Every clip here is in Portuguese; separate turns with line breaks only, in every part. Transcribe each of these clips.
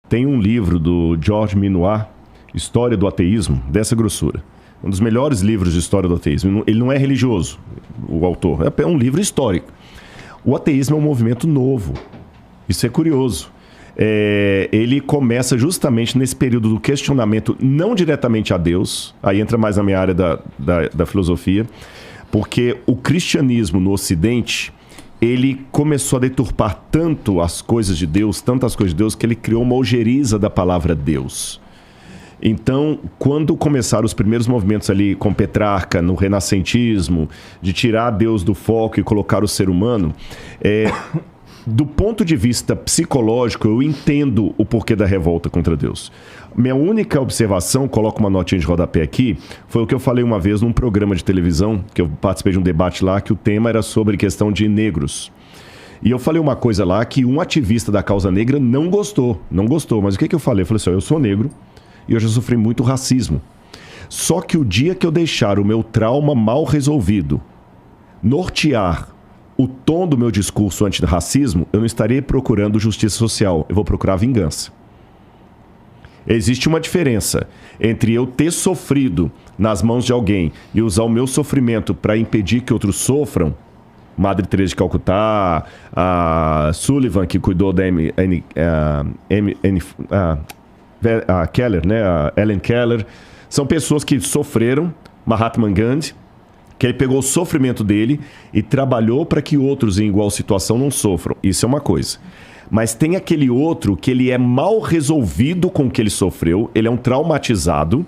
Tem um livro do George Minoir, História do Ateísmo, dessa grossura. Um dos melhores livros de história do ateísmo. Ele não é religioso, o autor. É um livro histórico. O ateísmo é um movimento novo. Isso é curioso. Ele começa justamente nesse período do questionamento, não diretamente a Deus, aí entra mais na minha área da filosofia, porque o cristianismo no Ocidente, ele começou a deturpar tanto as coisas de Deus, tantas coisas de Deus, que ele criou uma ojeriza da palavra Deus. Então, quando começaram os primeiros movimentos ali com Petrarca, no renascentismo, de tirar Deus do foco e colocar o ser humano, do ponto de vista psicológico, eu entendo o porquê da revolta contra Deus. Minha única observação, coloco uma notinha de rodapé aqui, foi o que eu falei uma vez num programa de televisão, que eu participei de um debate lá, que o tema era sobre questão de negros. E eu falei uma coisa lá que um ativista da causa negra não gostou. Mas o que eu falei? Eu falei assim, eu sou negro e eu já sofri muito racismo. Só que o dia que eu deixar o meu trauma mal resolvido nortear o tom do meu discurso antirracismo, eu não estarei procurando justiça social, eu vou procurar vingança. Existe uma diferença entre eu ter sofrido nas mãos de alguém e usar o meu sofrimento para impedir que outros sofram. Madre Teresa de Calcutá, a Sullivan, que cuidou da Keller, né? A Ellen Keller. São pessoas que sofreram, Mahatma Gandhi, que ele pegou o sofrimento dele e trabalhou para que outros em igual situação não sofram. Isso é uma coisa. Mas tem aquele outro que ele é mal resolvido com o que ele sofreu, ele é um traumatizado,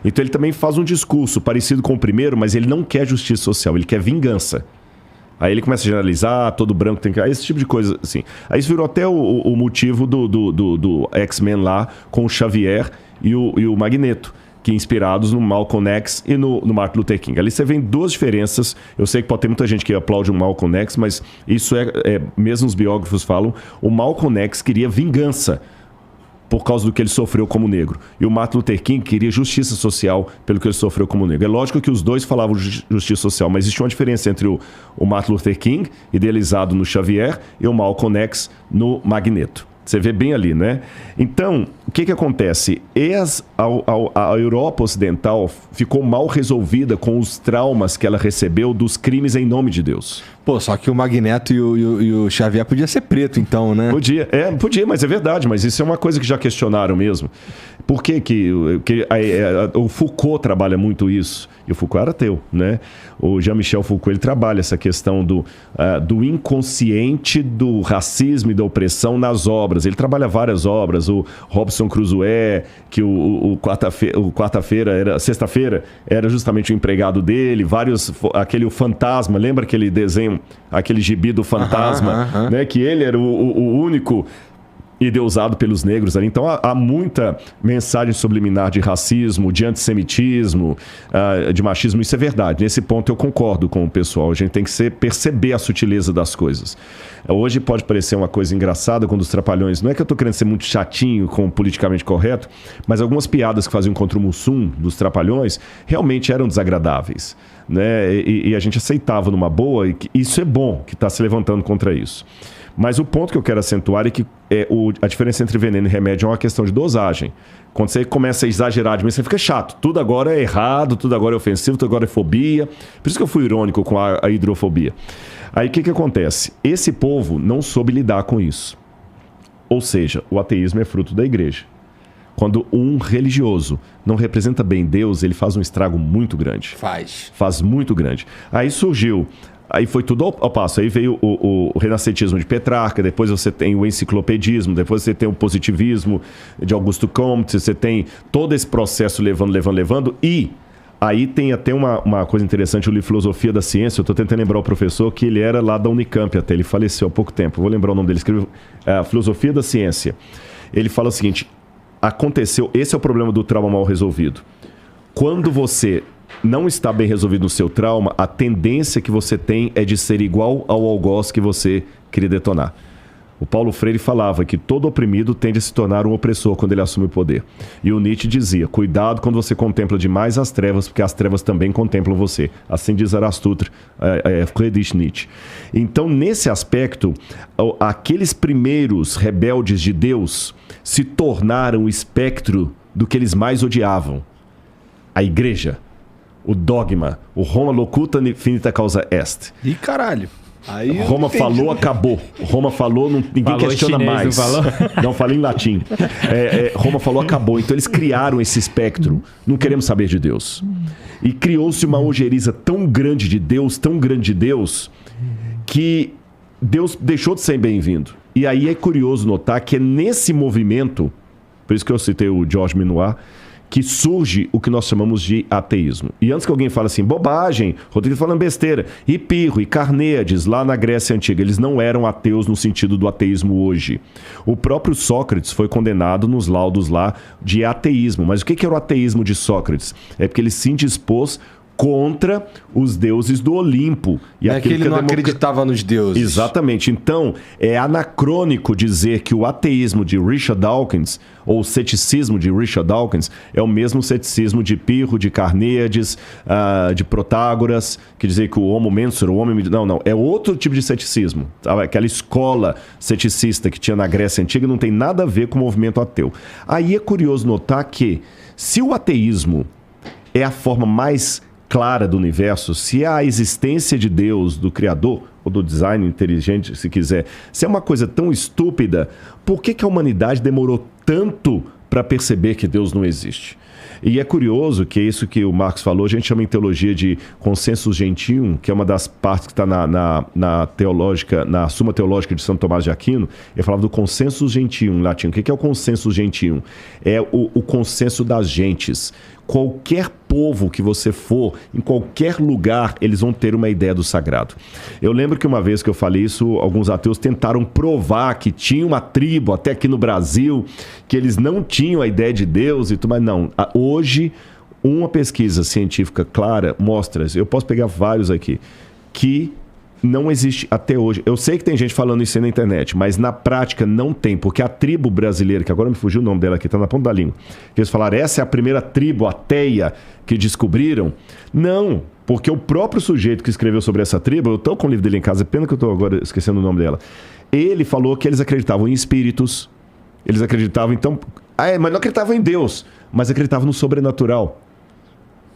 então ele também faz um discurso parecido com o primeiro, mas ele não quer justiça social, ele quer vingança. Aí ele começa a generalizar, todo branco tem que... Esse tipo de coisa, assim. Aí isso virou até o motivo do X-Men lá, com o Xavier e o Magneto, que inspirados no Malcolm X e no Martin Luther King. Ali você vê duas diferenças. Eu sei que pode ter muita gente que aplaude o Malcolm X, mas isso mesmo os biógrafos falam, o Malcolm X queria vingança por causa do que ele sofreu como negro. E o Martin Luther King queria justiça social pelo que ele sofreu como negro. É lógico que os dois falavam de justiça social, mas existe uma diferença entre o Martin Luther King, idealizado no Xavier, e o Malcolm X no Magneto. Você vê bem ali, né? Então, o que acontece? A Europa Ocidental ficou mal resolvida com os traumas que ela recebeu dos crimes em nome de Deus.
Pô, só que o Magneto e o Xavier podia ser preto, então, né?
Podia, mas é verdade. Mas isso é uma coisa que já questionaram mesmo. Por que o Foucault trabalha muito isso? E o Foucault era ateu, né? O Jean-Michel Foucault, ele trabalha essa questão do inconsciente do racismo e da opressão nas obras. Ele trabalha várias obras. O Robinson Crusoe, que sexta-feira era justamente o empregado dele. Aquele Fantasma, lembra aquele desenho, aquele gibi do Fantasma, né? Que ele era o único ideusado pelos negros ali. Então há muita mensagem subliminar de racismo, de antissemitismo, de machismo. Isso é verdade. Nesse ponto eu concordo com o pessoal. A gente tem que perceber a sutileza das coisas. Hoje pode parecer uma coisa engraçada quando os Trapalhões... Não é que eu estou querendo ser muito chatinho com o politicamente correto, mas algumas piadas que faziam contra o Mussum dos Trapalhões realmente eram desagradáveis, né? E a gente aceitava numa boa, e isso é bom que está se levantando contra isso. Mas o ponto que eu quero acentuar é que a diferença entre veneno e remédio é uma questão de dosagem. Quando você começa a exagerar demais, você fica chato. Tudo agora é errado, tudo agora é ofensivo, tudo agora é fobia. Por isso que eu fui irônico com a hidrofobia. Aí o que acontece? Esse povo não soube lidar com isso. Ou seja, o ateísmo é fruto da igreja. Quando um religioso não representa bem Deus, ele faz um estrago muito grande. Faz muito grande. Aí surgiu... Aí foi tudo ao passo. Aí veio o renascentismo de Petrarca, depois você tem o enciclopedismo, depois você tem o positivismo de Augusto Comte, você tem todo esse processo levando. E aí tem até uma coisa interessante, o livro Filosofia da Ciência. Eu estou tentando lembrar o professor que ele era lá da Unicamp até, ele faleceu há pouco tempo. Vou lembrar o nome dele, escreveu Filosofia da Ciência. Ele fala o seguinte, esse é o problema do trauma mal resolvido. Quando você não está bem resolvido no seu trauma, a tendência que você tem é de ser igual ao algoz que você queria detonar. O Paulo Freire falava que todo oprimido tende a se tornar um opressor quando ele assume o poder. E o Nietzsche dizia, cuidado quando você contempla demais as trevas, porque as trevas também contemplam você. Assim diz Zarathustra, Friedrich Nietzsche. Então, nesse aspecto, aqueles primeiros rebeldes de Deus se tornaram o espectro do que eles mais odiavam. A igreja, o dogma, o Roma locuta finita causa est.
Ih, caralho. Aí
Roma falou, acabou. Roma falou, ninguém falou questiona mais. Não falei em latim. Roma falou, acabou. Então eles criaram esse espectro. Não queremos saber de Deus. E criou-se uma ojeriza tão grande de Deus, que Deus deixou de ser bem-vindo. E aí é curioso notar que é nesse movimento, por isso que eu citei o George Minuar, que surge o que nós chamamos de ateísmo. E antes que alguém fale assim, bobagem, Rodrigo falando besteira, Hipirro e Carneades, lá na Grécia Antiga, eles não eram ateus no sentido do ateísmo hoje. O próprio Sócrates foi condenado nos laudos lá de ateísmo. Mas o que era o ateísmo de Sócrates? É porque ele se indispôs contra os deuses do Olimpo.
E é que ele não acreditava nos deuses.
Exatamente. Então, é anacrônico dizer que o ateísmo de Richard Dawkins, ou o ceticismo de Richard Dawkins, é o mesmo ceticismo de Pirro, de Carneades, de Protágoras, que dizia que o homo mensura, o homem... Não. É outro tipo de ceticismo. Aquela escola ceticista que tinha na Grécia Antiga não tem nada a ver com o movimento ateu. Aí é curioso notar que, se o ateísmo é a forma mais clara do universo, se a existência de Deus, do Criador, ou do design inteligente, se quiser, se é uma coisa tão estúpida, por que a humanidade demorou tanto para perceber que Deus não existe? E é curioso que é isso que o Marx falou, a gente chama em teologia de consensus gentium, que é uma das partes que está na Suma Teológica de Santo Tomás de Aquino. Ele falava do consensus gentium em latim. O que é o consensus gentium? É o consenso das gentes. Qualquer povo que você for, em qualquer lugar, eles vão ter uma ideia do sagrado. Eu lembro que uma vez que eu falei isso, alguns ateus tentaram provar que tinha uma tribo, até aqui no Brasil, que eles não tinham a ideia de Deus e tudo, mas não. Hoje, uma pesquisa científica clara mostra, eu posso pegar vários aqui, que não existe até hoje. Eu sei que tem gente falando isso aí na internet, mas na prática não tem, porque a tribo brasileira, que agora me fugiu o nome dela aqui, está na ponta da língua, que eles falaram, essa é a primeira tribo ateia que descobriram. Não, porque o próprio sujeito que escreveu sobre essa tribo, eu estou com o livro dele em casa, pena que eu estou agora esquecendo o nome dela, ele falou que eles acreditavam em espíritos, eles acreditavam, então, mas não acreditavam em Deus, mas acreditavam no sobrenatural.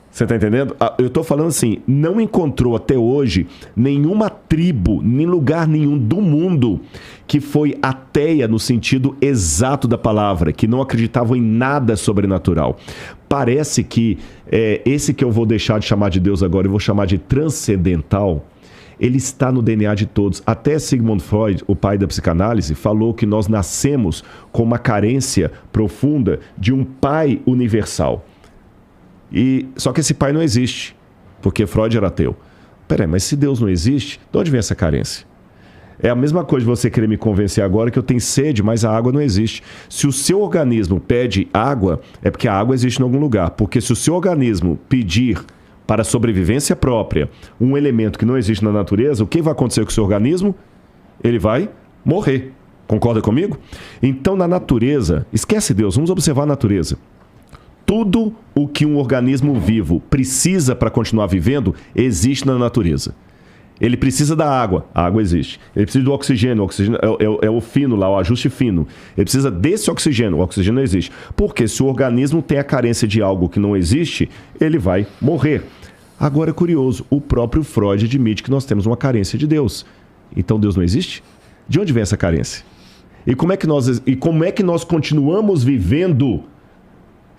Você está entendendo? Eu estou falando assim, não encontrou até hoje nenhuma tribo, nem lugar nenhum do mundo que foi ateia no sentido exato da palavra, que não acreditavam em nada sobrenatural. Parece que esse que eu vou deixar de chamar de Deus agora, eu vou chamar de transcendental, ele está no DNA de todos. Até Sigmund Freud, o pai da psicanálise, falou que nós nascemos com uma carência profunda de um pai universal. Só que esse pai não existe, porque Freud era ateu. Peraí, mas se Deus não existe, de onde vem essa carência? É a mesma coisa de você querer me convencer agora que eu tenho sede, mas a água não existe. Se o seu organismo pede água, é porque a água existe em algum lugar. Porque se o seu organismo pedir para sobrevivência própria um elemento que não existe na natureza, o que vai acontecer com o seu organismo? Ele vai morrer. Concorda comigo? Então, na natureza, esquece Deus, vamos observar a natureza. Tudo o que um organismo vivo precisa para continuar vivendo, existe na natureza. Ele precisa da água, a água existe. Ele precisa do oxigênio, o oxigênio é o fino lá, o ajuste fino. Ele precisa desse oxigênio, o oxigênio não existe. Porque se o organismo tem a carência de algo que não existe, ele vai morrer. Agora é curioso, o próprio Freud admite que nós temos uma carência de Deus. Então Deus não existe? De onde vem essa carência? E como é que nós continuamos vivendo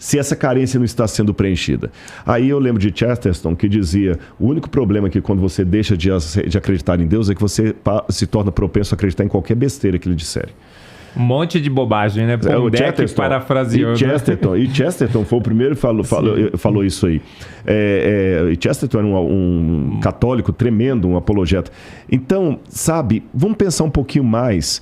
se essa carência não está sendo preenchida? Aí eu lembro de Chesterton, que dizia, o único problema é que quando você deixa de acreditar em Deus é que você se torna propenso a acreditar em qualquer besteira que lhe disserem.
Um monte de bobagem, né?
O Chesterton parafraseou. E Chesterton foi o primeiro que falou isso aí. E Chesterton era um católico tremendo, um apologeta. Então, sabe, vamos pensar um pouquinho mais.